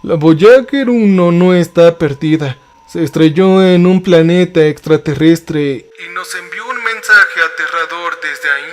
La Voyager 1 no está perdida. Se estrelló en un planeta extraterrestre y nos envió un mensaje aterrador desde ahí.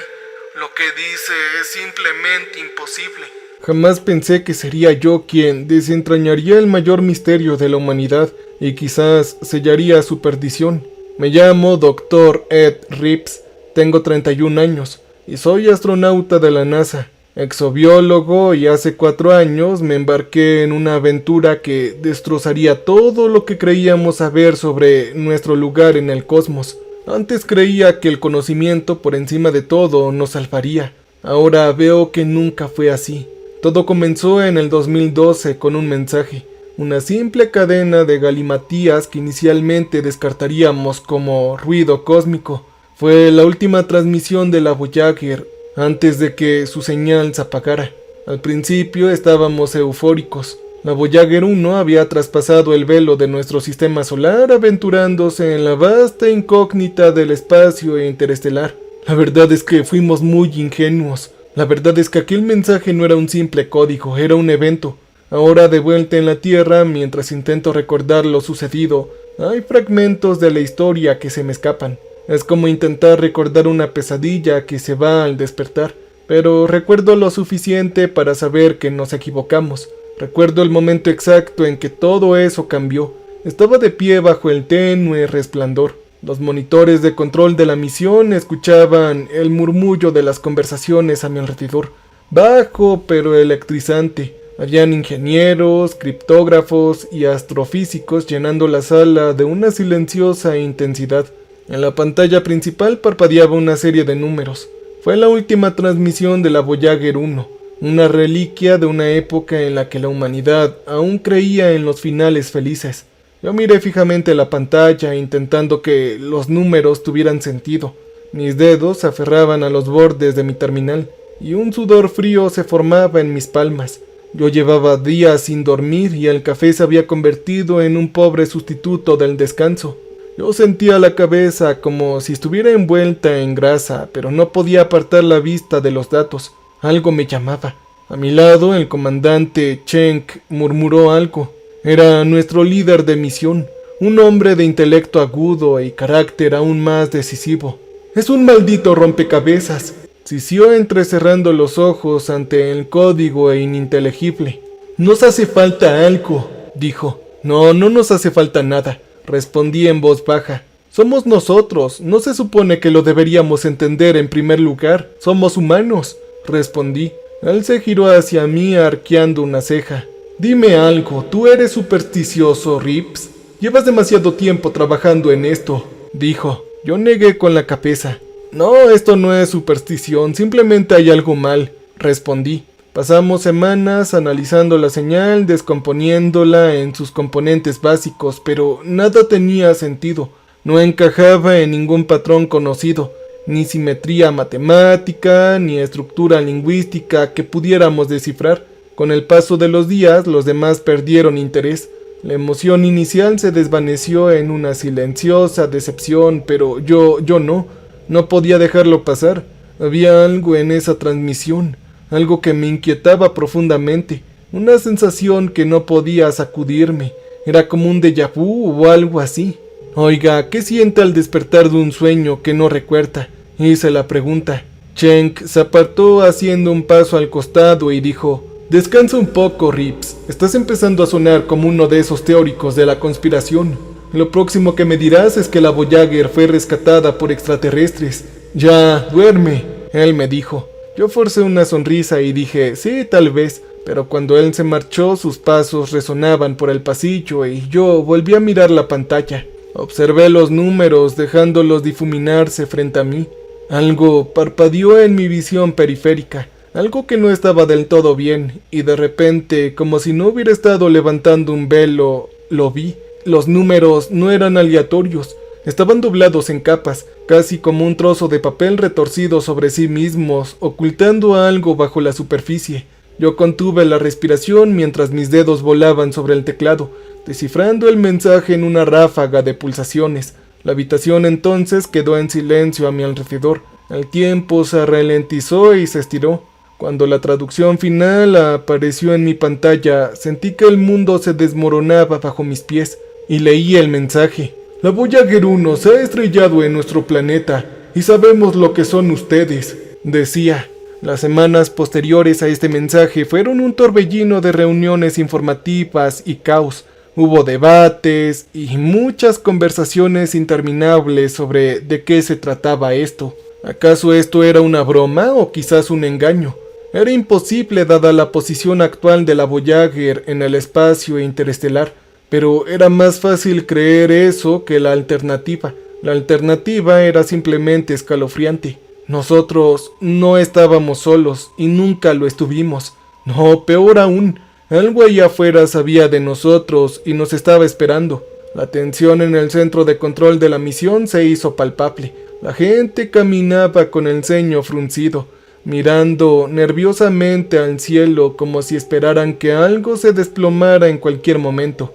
Lo que dice es simplemente imposible. Jamás pensé que sería yo quien desentrañaría el mayor misterio de la humanidad y quizás sellaría su perdición. Me llamo Dr. Ed Rips, tengo 31 años y soy astronauta de la NASA, exobiólogo, y hace 4 años me embarqué en una aventura que destrozaría todo lo que creíamos saber sobre nuestro lugar en el cosmos. Antes creía que el conocimiento por encima de todo nos salvaría. Ahora veo que nunca fue así. Todo comenzó en el 2012 con un mensaje, una simple cadena de galimatías que inicialmente descartaríamos como ruido cósmico. Fue la última transmisión de la Voyager antes de que su señal se apagara. Al principio estábamos eufóricos. La Voyager 1 había traspasado el velo de nuestro sistema solar, aventurándose en la vasta incógnita del espacio interestelar. La verdad es que fuimos muy ingenuos. La verdad es que aquel mensaje no era un simple código, era un evento. Ahora, de vuelta en la Tierra, mientras intento recordar lo sucedido, hay fragmentos de la historia que se me escapan. Es como intentar recordar una pesadilla que se va al despertar, pero recuerdo lo suficiente para saber que nos equivocamos. Recuerdo el momento exacto en que todo eso cambió. Estaba de pie bajo el tenue resplandor. Los monitores de control de la misión escuchaban el murmullo de las conversaciones a mi alrededor, bajo pero electrizante. Habían ingenieros, criptógrafos y astrofísicos llenando la sala de una silenciosa intensidad. En la pantalla principal parpadeaba una serie de números. Fue la última transmisión de la Voyager 1, una reliquia de una época en la que la humanidad aún creía en los finales felices. Yo miré fijamente la pantalla, intentando que los números tuvieran sentido. Mis dedos se aferraban a los bordes de mi terminal, y un sudor frío se formaba en mis palmas. Yo llevaba días sin dormir y el café se había convertido en un pobre sustituto del descanso. Yo sentía la cabeza como si estuviera envuelta en grasa, pero no podía apartar la vista de los datos. Algo me llamaba. A mi lado, el comandante Cheng murmuró algo. Era nuestro líder de misión, un hombre de intelecto agudo y carácter aún más decisivo. «Es un maldito rompecabezas», sisió entrecerrando los ojos ante el código ininteligible. «Nos hace falta algo», dijo. «No nos hace falta nada», respondí en voz baja. «Somos nosotros, no se supone que lo deberíamos entender en primer lugar. Somos humanos», respondí. Él se giró hacia mí arqueando una ceja. «Dime algo, ¿tú eres supersticioso, Rips? Llevas demasiado tiempo trabajando en esto», dijo. Yo negué con la cabeza. «No, esto no es superstición, simplemente hay algo mal», respondí. Pasamos semanas analizando la señal, descomponiéndola en sus componentes básicos, pero nada tenía sentido. No encajaba en ningún patrón conocido, ni simetría matemática, ni estructura lingüística que pudiéramos descifrar. Con el paso de los días, los demás perdieron interés. La emoción inicial se desvaneció en una silenciosa decepción, pero yo no podía dejarlo pasar. Había algo en esa transmisión, algo que me inquietaba profundamente, una sensación que no podía sacudirme. Era como un déjà vu o algo así. «Oiga, ¿qué siente al despertar de un sueño que no recuerda?», hice la pregunta. Cheng se apartó haciendo un paso al costado y dijo: «Descansa un poco, Rips. Estás empezando a sonar como uno de esos teóricos de la conspiración. Lo próximo que me dirás es que la Voyager fue rescatada por extraterrestres. Ya, duerme», él me dijo. Yo forcé una sonrisa y dije: «Sí, tal vez», pero cuando él se marchó, sus pasos resonaban por el pasillo y yo volví a mirar la pantalla. Observé los números, dejándolos difuminarse frente a mí. Algo parpadeó en mi visión periférica. Algo que no estaba del todo bien, y de repente, como si no hubiera estado levantando un velo, lo vi. Los números no eran aleatorios, estaban doblados en capas, casi como un trozo de papel retorcido sobre sí mismos, ocultando algo bajo la superficie. Yo contuve la respiración mientras mis dedos volaban sobre el teclado, descifrando el mensaje en una ráfaga de pulsaciones. La habitación entonces quedó en silencio a mi alrededor. El tiempo se ralentizó y se estiró. Cuando la traducción final apareció en mi pantalla, sentí que el mundo se desmoronaba bajo mis pies y leí el mensaje. La Voyager 1 se ha estrellado en nuestro planeta y sabemos lo que son ustedes, decía. Las semanas posteriores a este mensaje fueron un torbellino de reuniones informativas y caos. Hubo debates y muchas conversaciones interminables sobre de qué se trataba esto. ¿Acaso esto era una broma o quizás un engaño? Era imposible dada la posición actual de la Voyager en el espacio interestelar, pero era más fácil creer eso que la alternativa. La alternativa era simplemente escalofriante. Nosotros no estábamos solos y nunca lo estuvimos. No, peor aún, algo allá afuera sabía de nosotros y nos estaba esperando. La tensión en el centro de control de la misión se hizo palpable. La gente caminaba con el ceño fruncido, mirando nerviosamente al cielo como si esperaran que algo se desplomara en cualquier momento.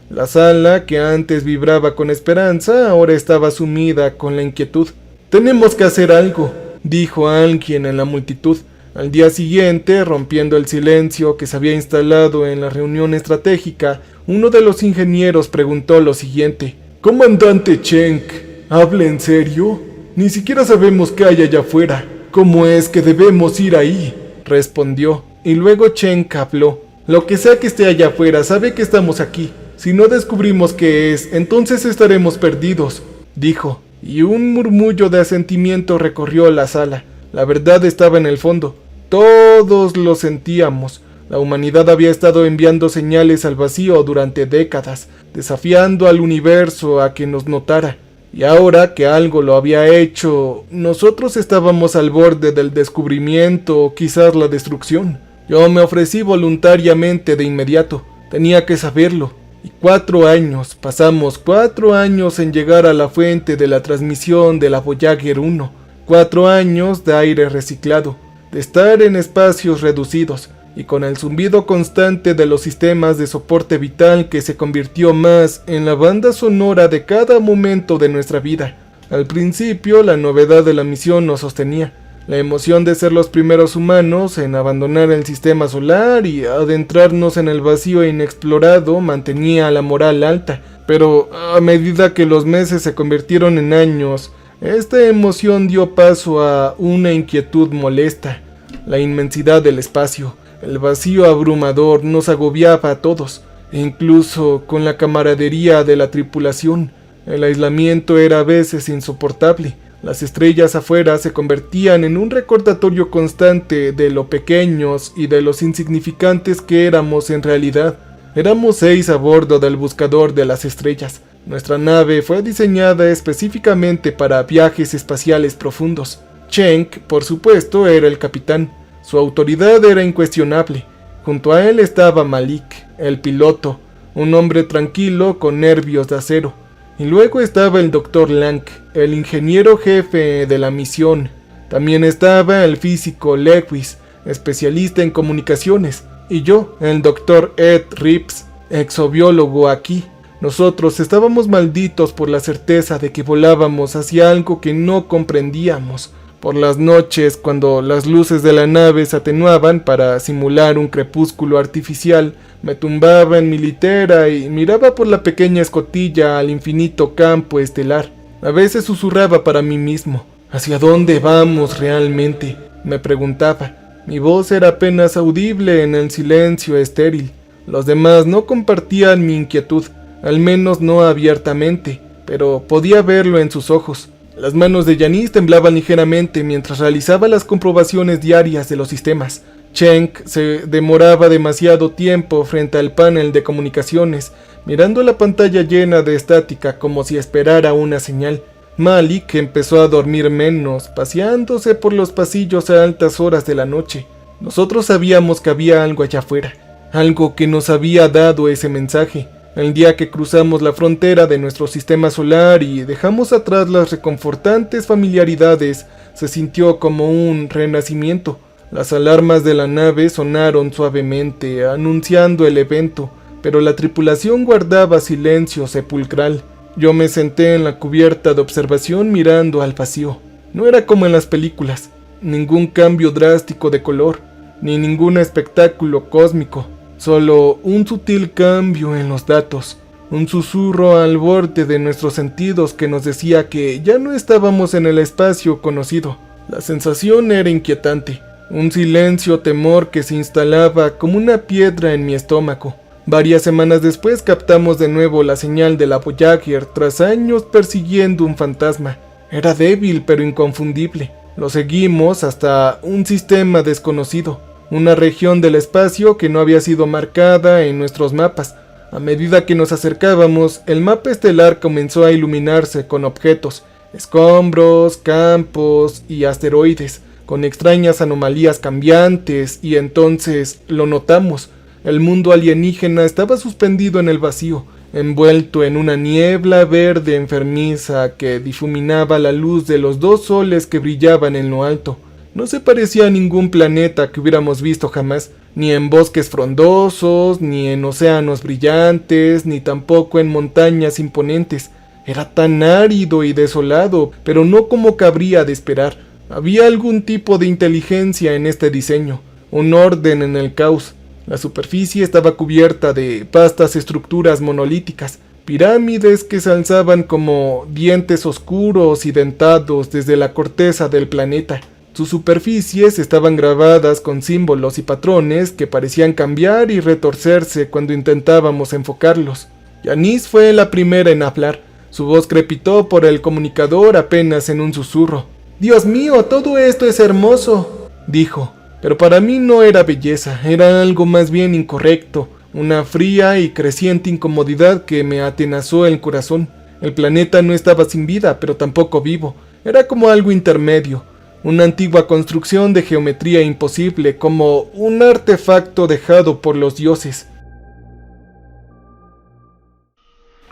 La sala, que antes vibraba con esperanza, ahora estaba sumida con la inquietud. «Tenemos que hacer algo», dijo alguien en la multitud. Al día siguiente, rompiendo el silencio que se había instalado en la reunión estratégica, uno de los ingenieros preguntó lo siguiente. «Comandante Cheng, ¿habla en serio? Ni siquiera sabemos qué hay allá afuera. ¿Cómo es que debemos ir ahí?», respondió. Y luego Cheng habló. «Lo que sea que esté allá afuera sabe que estamos aquí. Si no descubrimos qué es, entonces estaremos perdidos», dijo. Y un murmullo de asentimiento recorrió la sala. La verdad estaba en el fondo. Todos lo sentíamos. La humanidad había estado enviando señales al vacío durante décadas, desafiando al universo a que nos notara. Y ahora que algo lo había hecho, nosotros estábamos al borde del descubrimiento o quizás la destrucción. Yo me ofrecí voluntariamente de inmediato. Tenía que saberlo. Y 4 años, pasamos 4 años en llegar a la fuente de la transmisión de la Voyager 1. 4 años de aire reciclado, de estar en espacios reducidos, y con el zumbido constante de los sistemas de soporte vital que se convirtió más en la banda sonora de cada momento de nuestra vida. Al principio, la novedad de la misión nos sostenía. La emoción de ser los primeros humanos en abandonar el sistema solar y adentrarnos en el vacío inexplorado mantenía la moral alta, pero a medida que los meses se convirtieron en años, esta emoción dio paso a una inquietud molesta. La inmensidad del espacio, el vacío abrumador nos agobiaba a todos, incluso con la camaradería de la tripulación. El aislamiento era a veces insoportable. Las estrellas afuera se convertían en un recordatorio constante de lo pequeños y de los insignificantes que éramos en realidad. Éramos 6 a bordo del buscador de las estrellas. Nuestra nave fue diseñada específicamente para viajes espaciales profundos. Cheng, por supuesto, era el capitán. Su autoridad era incuestionable. Junto a él estaba Malik, el piloto, un hombre tranquilo con nervios de acero. Y luego estaba el Dr. Lang, el ingeniero jefe de la misión. También estaba el físico Lewis, especialista en comunicaciones. Y yo, el Dr. Ed Rips, exobiólogo aquí. Nosotros estábamos malditos por la certeza de que volábamos hacia algo que no comprendíamos. Por las noches, cuando las luces de la nave se atenuaban para simular un crepúsculo artificial, me tumbaba en mi litera y miraba por la pequeña escotilla al infinito campo estelar. A veces susurraba para mí mismo. ¿Hacia dónde vamos realmente?, me preguntaba. Mi voz era apenas audible en el silencio estéril. Los demás no compartían mi inquietud, al menos no abiertamente, pero podía verlo en sus ojos. Las manos de Yanis temblaban ligeramente mientras realizaba las comprobaciones diarias de los sistemas. Cheng se demoraba demasiado tiempo frente al panel de comunicaciones, mirando la pantalla llena de estática como si esperara una señal. Malik empezó a dormir menos, paseándose por los pasillos a altas horas de la noche. Nosotros sabíamos que había algo allá afuera, algo que nos había dado ese mensaje. El día que cruzamos la frontera de nuestro sistema solar y dejamos atrás las reconfortantes familiaridades, se sintió como un renacimiento. Las alarmas de la nave sonaron suavemente, anunciando el evento, pero la tripulación guardaba silencio sepulcral. Yo me senté en la cubierta de observación mirando al vacío. No era como en las películas, ningún cambio drástico de color, ni ningún espectáculo cósmico, solo un sutil cambio en los datos, un susurro al borde de nuestros sentidos que nos decía que ya no estábamos en el espacio conocido. La sensación era inquietante, un silencio temor que se instalaba como una piedra en mi estómago. Varias semanas después captamos de nuevo la señal de la Voyager tras años persiguiendo un fantasma. Era débil pero inconfundible. Lo seguimos hasta un sistema desconocido, una región del espacio que no había sido marcada en nuestros mapas. A medida que nos acercábamos, el mapa estelar comenzó a iluminarse con objetos, escombros, campos y asteroides, con extrañas anomalías cambiantes, y entonces lo notamos. El mundo alienígena estaba suspendido en el vacío, envuelto en una niebla verde enfermiza que difuminaba la luz de los dos soles que brillaban en lo alto. No se parecía a ningún planeta que hubiéramos visto jamás, ni en bosques frondosos, ni en océanos brillantes, ni tampoco en montañas imponentes. Era tan árido y desolado, pero no como cabría de esperar. Había algún tipo de inteligencia en este diseño, un orden en el caos. La superficie estaba cubierta de vastas estructuras monolíticas, pirámides que se alzaban como dientes oscuros y dentados desde la corteza del planeta. Sus superficies estaban grabadas con símbolos y patrones que parecían cambiar y retorcerse cuando intentábamos enfocarlos. Yanis fue la primera en hablar. Su voz crepitó por el comunicador apenas en un susurro. «Dios mío, todo esto es hermoso», dijo. Pero para mí no era belleza, era algo más bien incorrecto, una fría y creciente incomodidad que me atenazó el corazón. El planeta no estaba sin vida, pero tampoco vivo. Era como algo intermedio. Una antigua construcción de geometría imposible, como un artefacto dejado por los dioses.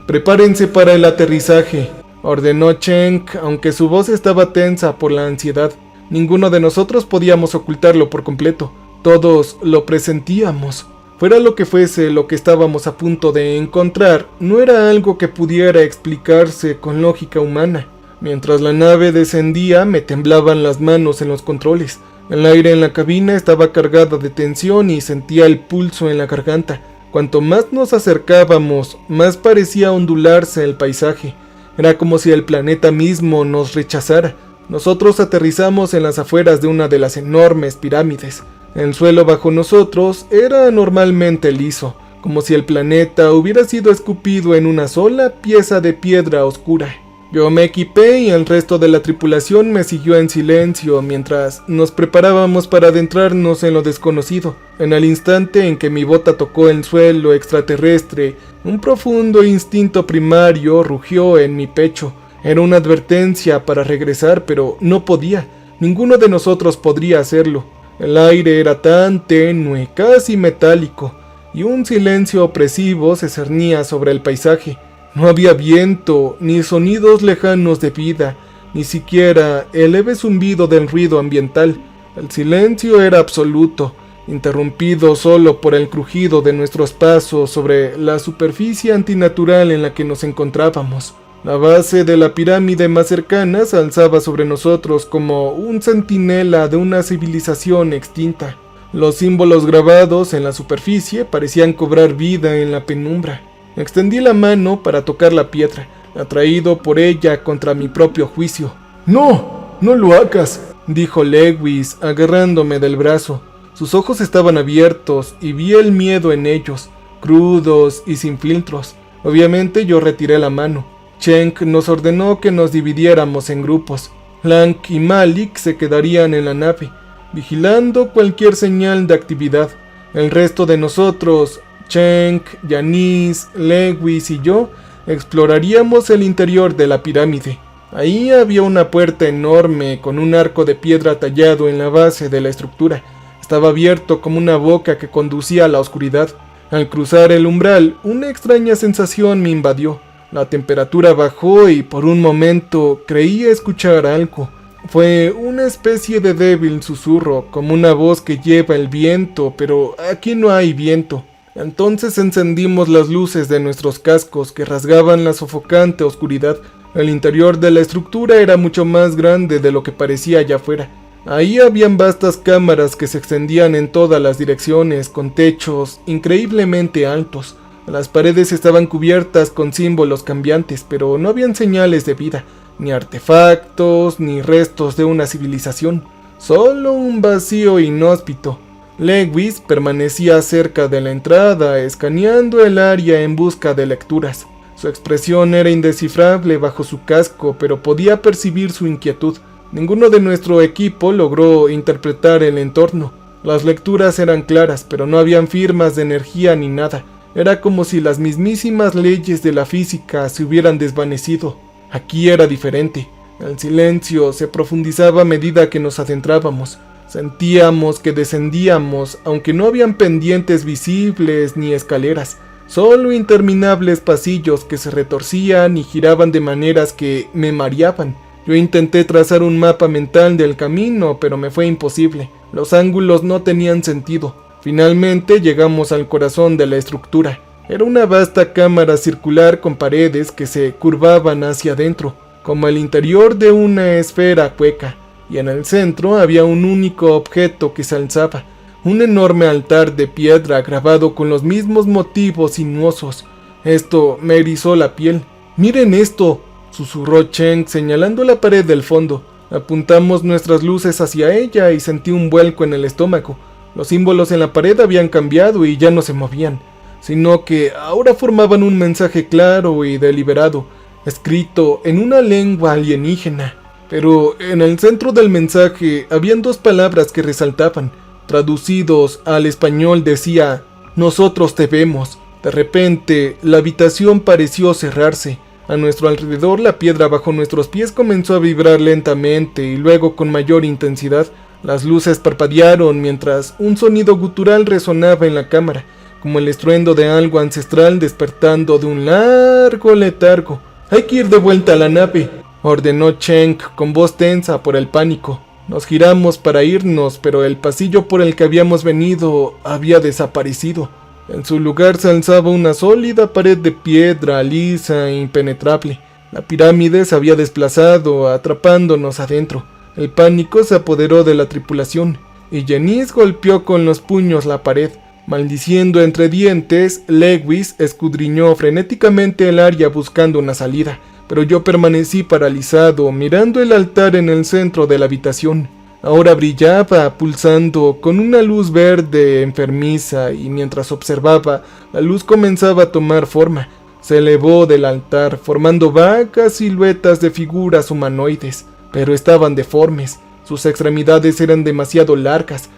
«Prepárense para el aterrizaje», ordenó Cheng, aunque su voz estaba tensa por la ansiedad. Ninguno de nosotros podíamos ocultarlo por completo. Todos lo presentíamos. Fuera lo que fuese lo que estábamos a punto de encontrar, no era algo que pudiera explicarse con lógica humana. Mientras la nave descendía, me temblaban las manos en los controles. El aire en la cabina estaba cargado de tensión y sentía el pulso en la garganta. Cuanto más nos acercábamos, más parecía ondularse el paisaje. Era como si el planeta mismo nos rechazara. Nosotros aterrizamos en las afueras de una de las enormes pirámides. El suelo bajo nosotros era anormalmente liso, como si el planeta hubiera sido escupido en una sola pieza de piedra oscura. Yo me equipé y el resto de la tripulación me siguió en silencio mientras nos preparábamos para adentrarnos en lo desconocido. En el instante en que mi bota tocó el suelo extraterrestre, un profundo instinto primario rugió en mi pecho. Era una advertencia para regresar, pero no podía. Ninguno de nosotros podría hacerlo. El aire era tan tenue, casi metálico, y un silencio opresivo se cernía sobre el paisaje. No había viento, ni sonidos lejanos de vida, ni siquiera el leve zumbido del ruido ambiental. El silencio era absoluto, interrumpido solo por el crujido de nuestros pasos sobre la superficie antinatural en la que nos encontrábamos. La base de la pirámide más cercana se alzaba sobre nosotros como un centinela de una civilización extinta. Los símbolos grabados en la superficie parecían cobrar vida en la penumbra. Extendí la mano para tocar la piedra, atraído por ella contra mi propio juicio. «¡No! ¡No lo hagas!», dijo Lewis, agarrándome del brazo. Sus ojos estaban abiertos y vi el miedo en ellos, crudos y sin filtros. Obviamente yo retiré la mano. Cheng nos ordenó que nos dividiéramos en grupos. Lank y Malik se quedarían en la nave, vigilando cualquier señal de actividad. El resto de nosotros, Cheng, Yanis, Lewis y yo, exploraríamos el interior de la pirámide. Ahí había una puerta enorme con un arco de piedra tallado en la base de la estructura. Estaba abierto como una boca que conducía a la oscuridad. Al cruzar el umbral, una extraña sensación me invadió. La temperatura bajó y por un momento creí escuchar algo. Fue una especie de débil susurro, como una voz que lleva el viento, pero aquí no hay viento. Entonces encendimos las luces de nuestros cascos que rasgaban la sofocante oscuridad. El interior de la estructura era mucho más grande de lo que parecía allá afuera. Ahí habían vastas cámaras que se extendían en todas las direcciones, con techos increíblemente altos. Las paredes estaban cubiertas con símbolos cambiantes, pero no habían señales de vida, ni artefactos, ni restos de una civilización. Solo un vacío inhóspito. Lewis permanecía cerca de la entrada, escaneando el área en busca de lecturas. Su expresión era indescifrable bajo su casco, pero podía percibir su inquietud. Ninguno de nuestro equipo logró interpretar el entorno. Las lecturas eran claras, pero no habían firmas de energía ni nada. Era como si las mismísimas leyes de la física se hubieran desvanecido. Aquí era diferente. El silencio se profundizaba a medida que nos adentrábamos. Sentíamos que descendíamos, aunque no habían pendientes visibles ni escaleras, solo interminables pasillos que se retorcían y giraban de maneras que me mareaban. Yo intenté trazar un mapa mental del camino, pero me fue imposible. Los ángulos no tenían sentido. Finalmente llegamos al corazón de la estructura. Era una vasta cámara circular con paredes que se curvaban hacia adentro, como el interior de una esfera hueca, y en el centro había un único objeto que se alzaba, un enorme altar de piedra grabado con los mismos motivos sinuosos. Esto me erizó la piel. ¡Miren esto!, susurró Cheng señalando la pared del fondo. Apuntamos nuestras luces hacia ella y sentí un vuelco en el estómago. Los símbolos en la pared habían cambiado y ya no se movían, sino que ahora formaban un mensaje claro y deliberado, escrito en una lengua alienígena. Pero en el centro del mensaje habían dos palabras que resaltaban. Traducidos al español decía: "Nosotros te vemos". De repente, la habitación pareció cerrarse. A nuestro alrededor, la piedra bajo nuestros pies comenzó a vibrar lentamente y luego con mayor intensidad. Las luces parpadearon mientras un sonido gutural resonaba en la cámara, como el estruendo de algo ancestral despertando de un largo letargo. «Hay que ir de vuelta a la nave», ordenó Cheng con voz tensa por el pánico. Nos giramos para irnos, pero el pasillo por el que habíamos venido había desaparecido. En su lugar se alzaba una sólida pared de piedra lisa e impenetrable. La pirámide se había desplazado, atrapándonos adentro. El pánico se apoderó de la tripulación, y Janice golpeó con los puños la pared. Maldiciendo entre dientes, Lewis escudriñó frenéticamente el área buscando una salida, pero yo permanecí paralizado, mirando el altar en el centro de la habitación. Ahora brillaba, pulsando con una luz verde enfermiza, y mientras observaba, la luz comenzaba a tomar forma. Se elevó del altar, formando vagas siluetas de figuras humanoides, pero estaban deformes. Sus extremidades eran demasiado largas.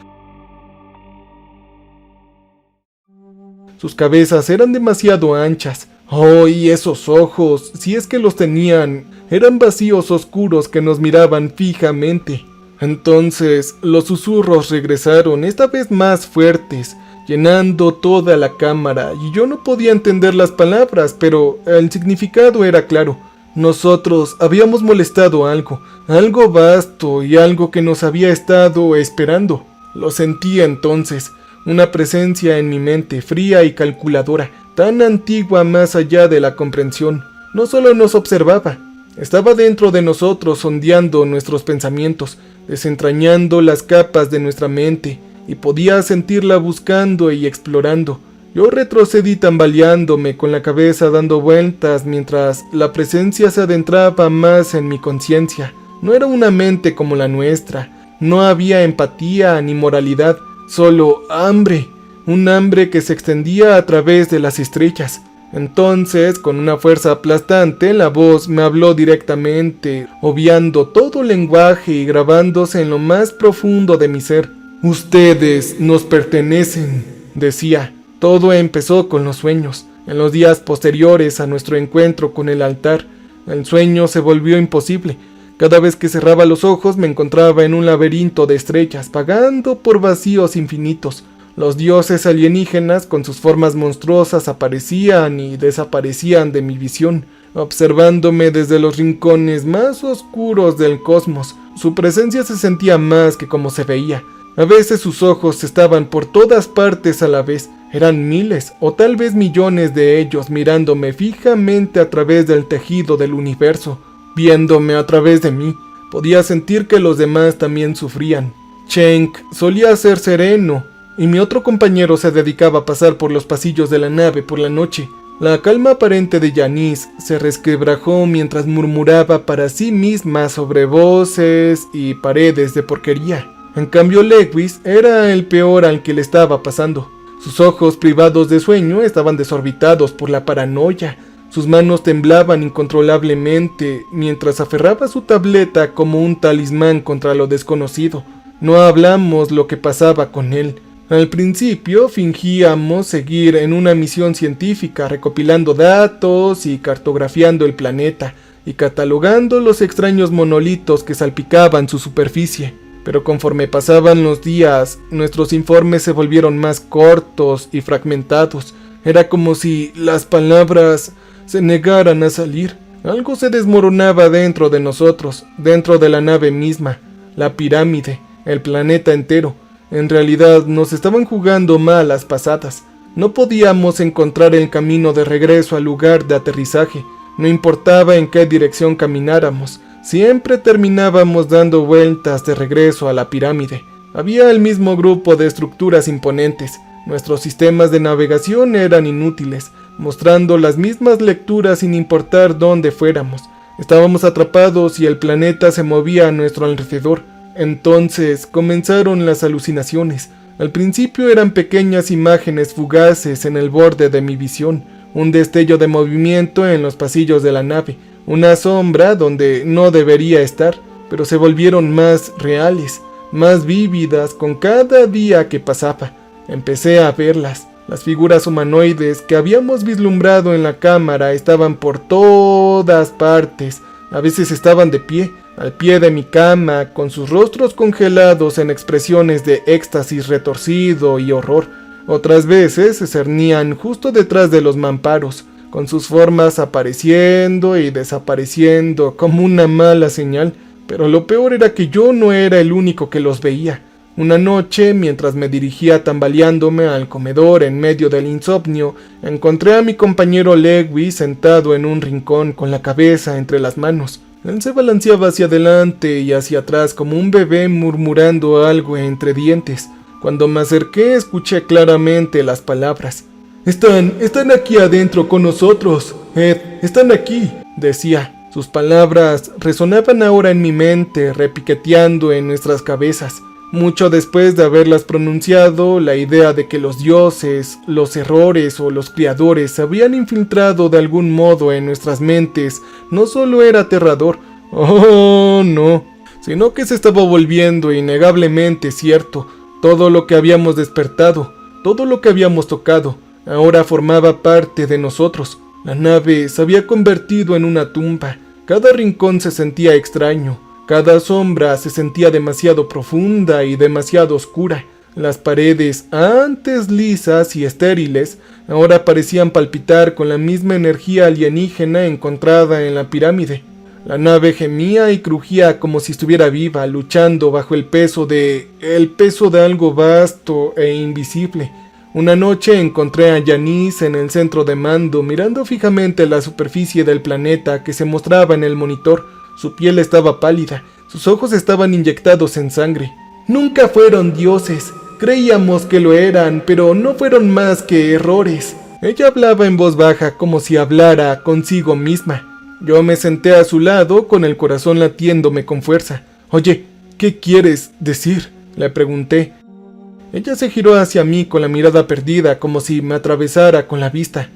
Sus cabezas eran demasiado anchas. Oh, y esos ojos, si es que los tenían, eran vacíos oscuros que nos miraban fijamente. Entonces los susurros regresaron, esta vez más fuertes, llenando toda la cámara, y yo no podía entender las palabras, pero el significado era claro. Nosotros habíamos molestado algo vasto y algo que nos había estado esperando. Lo sentía entonces, una presencia en mi mente, fría y calculadora, tan antigua más allá de la comprensión. No solo nos observaba, estaba dentro de nosotros sondeando nuestros pensamientos, desentrañando las capas de nuestra mente, y podía sentirla buscando y explorando. Yo retrocedí tambaleándome, con la cabeza dando vueltas mientras la presencia se adentraba más en mi conciencia. No era una mente como la nuestra, no había empatía ni moralidad, solo hambre, un hambre que se extendía a través de las estrellas. Entonces, con una fuerza aplastante, la voz me habló directamente, obviando todo lenguaje y grabándose en lo más profundo de mi ser. «Ustedes nos pertenecen», decía. Todo empezó con los sueños. En los días posteriores a nuestro encuentro con el altar, el sueño se volvió imposible. Cada vez que cerraba los ojos me encontraba en un laberinto de estrellas, vagando por vacíos infinitos. Los dioses alienígenas con sus formas monstruosas aparecían y desaparecían de mi visión, observándome desde los rincones más oscuros del cosmos. Su presencia se sentía más que como se veía. A veces sus ojos estaban por todas partes a la vez. Eran miles o tal vez millones de ellos mirándome fijamente a través del tejido del universo. viéndome a través de mí. Podía sentir que los demás también sufrían. Schenk solía ser sereno, y mi otro compañero se dedicaba a pasar por los pasillos de la nave por la noche. La calma aparente de Janice se resquebrajó mientras murmuraba para sí misma sobre voces y paredes de porquería. En cambio, Lewis era el peor al que le estaba pasando. Sus ojos, privados de sueño, estaban desorbitados por la paranoia. Sus manos temblaban incontrolablemente mientras aferraba su tableta como un talismán contra lo desconocido. No hablamos lo que pasaba con él. Al principio fingíamos seguir en una misión científica, recopilando datos y cartografiando el planeta y catalogando los extraños monolitos que salpicaban su superficie. Pero conforme pasaban los días, nuestros informes se volvieron más cortos y fragmentados. Era como si las palabras se negaran a salir. Algo se desmoronaba dentro de nosotros, dentro de la nave misma, la pirámide, el planeta entero. En realidad nos estaban jugando malas pasadas. No podíamos encontrar el camino de regreso al lugar de aterrizaje. No importaba en qué dirección camináramos, siempre terminábamos dando vueltas de regreso a la pirámide. Había el mismo grupo de estructuras imponentes. Nuestros sistemas de navegación eran inútiles, mostrando las mismas lecturas sin importar dónde fuéramos. Estábamos atrapados y el planeta se movía a nuestro alrededor. Entonces comenzaron las alucinaciones. Al principio eran pequeñas imágenes fugaces en el borde de mi visión, un destello de movimiento en los pasillos de la nave, una sombra donde no debería estar, pero se volvieron más reales, más vívidas con cada día que pasaba. Empecé a verlas. Las figuras humanoides que habíamos vislumbrado en la cámara estaban por todas partes. A veces estaban de pie, al pie de mi cama, con sus rostros congelados en expresiones de éxtasis retorcido y horror. Otras veces se cernían justo detrás de los mamparos, con sus formas apareciendo y desapareciendo como una mala señal. Pero lo peor era que yo no era el único que los veía. Una noche, mientras me dirigía tambaleándome al comedor en medio del insomnio, encontré a mi compañero Lewis sentado en un rincón con la cabeza entre las manos. Él se balanceaba hacia adelante y hacia atrás como un bebé murmurando algo entre dientes. Cuando me acerqué escuché claramente las palabras. Están aquí adentro con nosotros, Ed, están aquí, decía. Sus palabras resonaban ahora en mi mente, repiqueteando en nuestras cabezas. Mucho después de haberlas pronunciado, la idea de que los dioses, los errores o los criadores se habían infiltrado de algún modo en nuestras mentes no solo era aterrador, oh no, sino que se estaba volviendo innegablemente cierto. Todo lo que habíamos despertado, todo lo que habíamos tocado, ahora formaba parte de nosotros. La nave se había convertido en una tumba. Cada rincón se sentía extraño. Cada sombra se sentía demasiado profunda y demasiado oscura. Las paredes, antes lisas y estériles, ahora parecían palpitar con la misma energía alienígena encontrada en la pirámide. La nave gemía y crujía como si estuviera viva, luchando bajo el peso de algo vasto e invisible. Una noche encontré a Janice en el centro de mando, mirando fijamente la superficie del planeta que se mostraba en el monitor. Su piel estaba pálida, sus ojos estaban inyectados en sangre. Nunca fueron dioses, creíamos que lo eran, pero no fueron más que errores. Ella hablaba en voz baja como si hablara consigo misma. Yo me senté a su lado con el corazón latiéndome con fuerza. Oye, ¿qué quieres decir?, le pregunté. Ella se giró hacia mí con la mirada perdida como si me atravesara con la vista.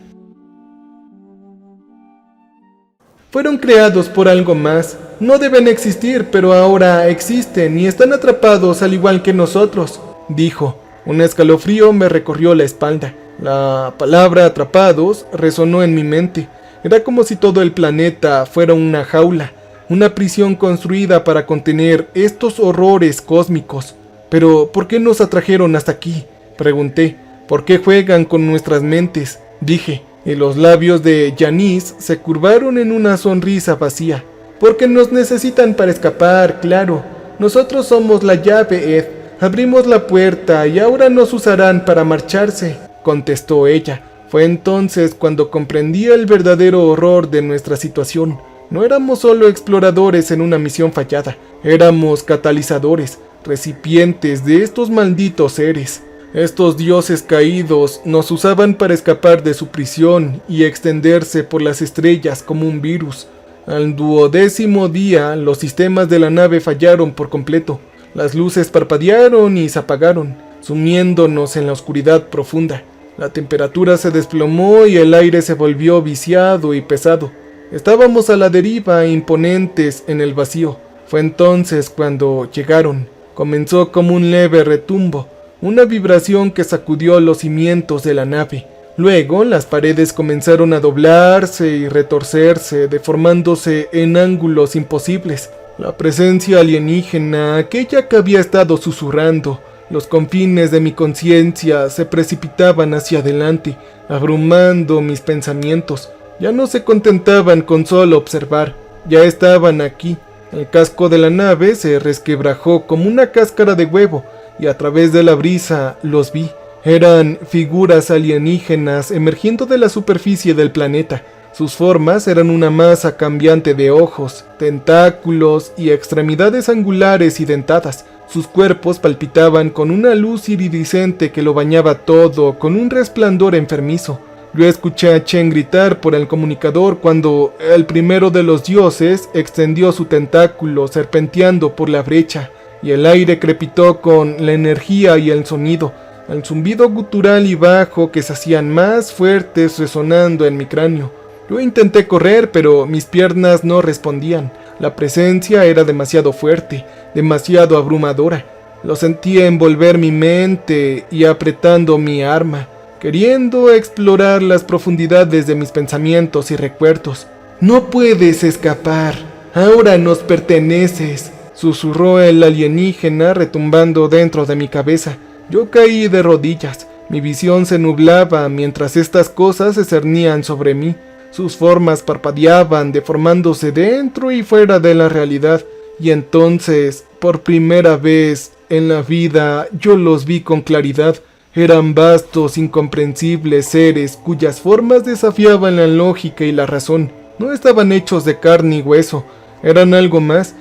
Fueron creados por algo más. No deben existir, pero ahora existen y están atrapados al igual que nosotros, dijo. Un escalofrío me recorrió la espalda. La palabra atrapados resonó en mi mente. Era como si todo el planeta fuera una jaula, una prisión construida para contener estos horrores cósmicos. Pero, ¿por qué nos atrajeron hasta aquí?, pregunté. ¿Por qué juegan con nuestras mentes?, dije. Y los labios de Janice se curvaron en una sonrisa vacía. Porque nos necesitan para escapar, claro. Nosotros somos la llave, Ed. Abrimos la puerta y ahora nos usarán para marcharse, contestó ella. Fue entonces cuando comprendí el verdadero horror de nuestra situación. No éramos solo exploradores en una misión fallada, éramos catalizadores, recipientes de estos malditos seres. Estos dioses caídos nos usaban para escapar de su prisión y extenderse por las estrellas como un virus. Al 12º día, los sistemas de la nave fallaron por completo. Las luces parpadearon y se apagaron, sumiéndonos en la oscuridad profunda. La temperatura se desplomó y el aire se volvió viciado y pesado. Estábamos a la deriva, imponentes en el vacío. Fue entonces cuando llegaron. Comenzó como un leve retumbo, una vibración que sacudió los cimientos de la nave. Luego las paredes comenzaron a doblarse y retorcerse, deformándose en ángulos imposibles. La presencia alienígena, aquella que había estado susurrando, los confines de mi conciencia se precipitaban hacia adelante, abrumando mis pensamientos. Ya no se contentaban con solo observar, ya estaban aquí. El casco de la nave se resquebrajó como una cáscara de huevo, y a través de la brisa los vi. Eran figuras alienígenas emergiendo de la superficie del planeta. Sus formas eran una masa cambiante de ojos, tentáculos y extremidades angulares y dentadas. Sus cuerpos palpitaban con una luz iridiscente que lo bañaba todo con un resplandor enfermizo. Yo escuché a Chen gritar por el comunicador cuando el primero de los dioses extendió su tentáculo serpenteando por la brecha, y el aire crepitó con la energía y el sonido, el zumbido gutural y bajo que se hacían más fuertes resonando en mi cráneo. Yo intenté correr, pero mis piernas no respondían. La presencia era demasiado fuerte, demasiado abrumadora. Lo sentía envolver mi mente y apretando mi arma, queriendo explorar las profundidades de mis pensamientos y recuerdos. «No puedes escapar, ahora nos perteneces», susurró el alienígena retumbando dentro de mi cabeza. Yo caí de rodillas, mi visión se nublaba mientras estas cosas se cernían sobre mí. Sus formas parpadeaban, deformándose dentro y fuera de la realidad. Y entonces, por primera vez en la vida, yo los vi con claridad. Eran vastos, incomprensibles seres cuyas formas desafiaban la lógica y la razón. No estaban hechos de carne y hueso. Eran algo más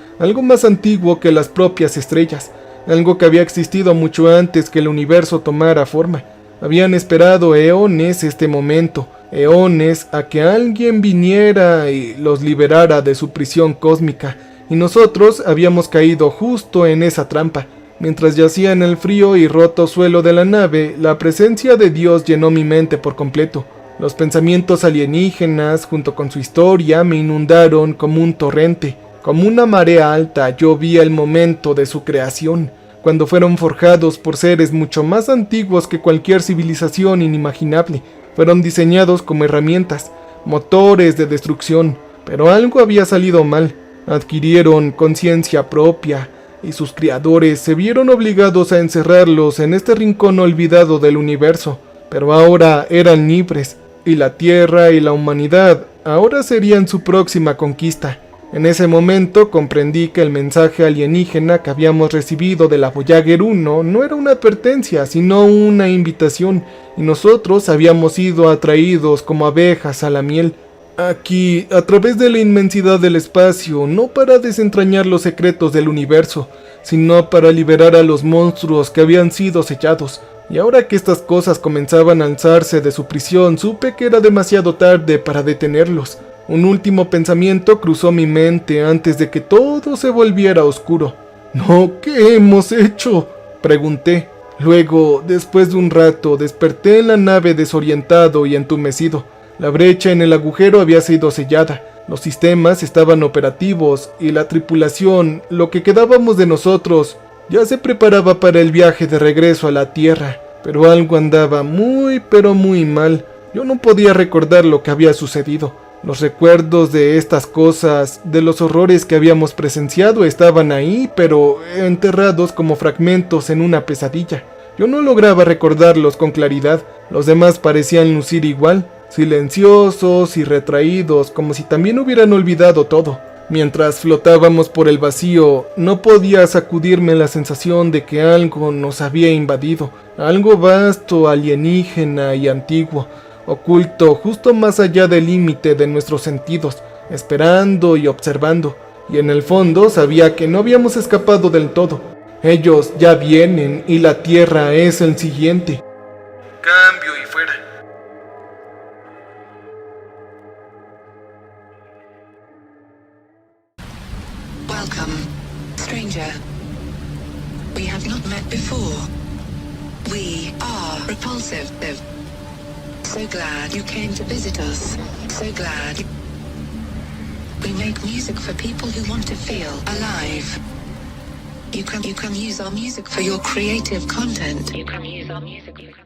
antiguo que las propias estrellas. Algo que había existido mucho antes que el universo tomara forma. Habían esperado eones este momento, eones a que alguien viniera y los liberara de su prisión cósmica, y nosotros habíamos caído justo en esa trampa. Mientras yacía en el frío y roto suelo de la nave, la presencia de Dios llenó mi mente por completo. Los pensamientos alienígenas, junto con su historia, me inundaron como un torrente. Como una marea alta, yo vi el momento de su creación, cuando fueron forjados por seres mucho más antiguos que cualquier civilización inimaginable. Fueron diseñados como herramientas, motores de destrucción, pero algo había salido mal. Adquirieron conciencia propia, y sus creadores se vieron obligados a encerrarlos en este rincón olvidado del universo. Pero ahora eran libres, y la Tierra y la humanidad ahora serían su próxima conquista. En ese momento comprendí que el mensaje alienígena que habíamos recibido de la Voyager 1 no era una advertencia, sino una invitación, y nosotros habíamos sido atraídos como abejas a la miel. Aquí, a través de la inmensidad del espacio, no para desentrañar los secretos del universo, sino para liberar a los monstruos que habían sido sellados. Y ahora que estas cosas comenzaban a alzarse de su prisión, supe que era demasiado tarde para detenerlos. Un último pensamiento cruzó mi mente antes de que todo se volviera oscuro. «¿No? ¿Qué hemos hecho?», pregunté. Luego, después de un rato, desperté en la nave desorientado y entumecido. La brecha en el agujero había sido sellada, los sistemas estaban operativos y la tripulación, lo que quedábamos de nosotros, ya se preparaba para el viaje de regreso a la Tierra. Pero algo andaba muy mal. Yo no podía recordar lo que había sucedido. Los recuerdos de estas cosas, de los horrores que habíamos presenciado estaban ahí, pero enterrados como fragmentos en una pesadilla. Yo no lograba recordarlos con claridad. Los demás parecían lucir igual, silenciosos y retraídos, como si también hubieran olvidado todo. Mientras flotábamos por el vacío, no podía sacudirme la sensación de que algo nos había invadido, algo vasto, alienígena y antiguo, oculto justo más allá del límite de nuestros sentidos. esperando y observando, y en el fondo sabía que no habíamos escapado del todo. Ellos ya vienen y la Tierra es el siguiente. Cambio y fuera. Welcome, stranger. We have not met before. We are Repulsive. So glad you came to visit us. So glad. We make music for people who want to feel alive. You can use our music for your creative content. You can use our music.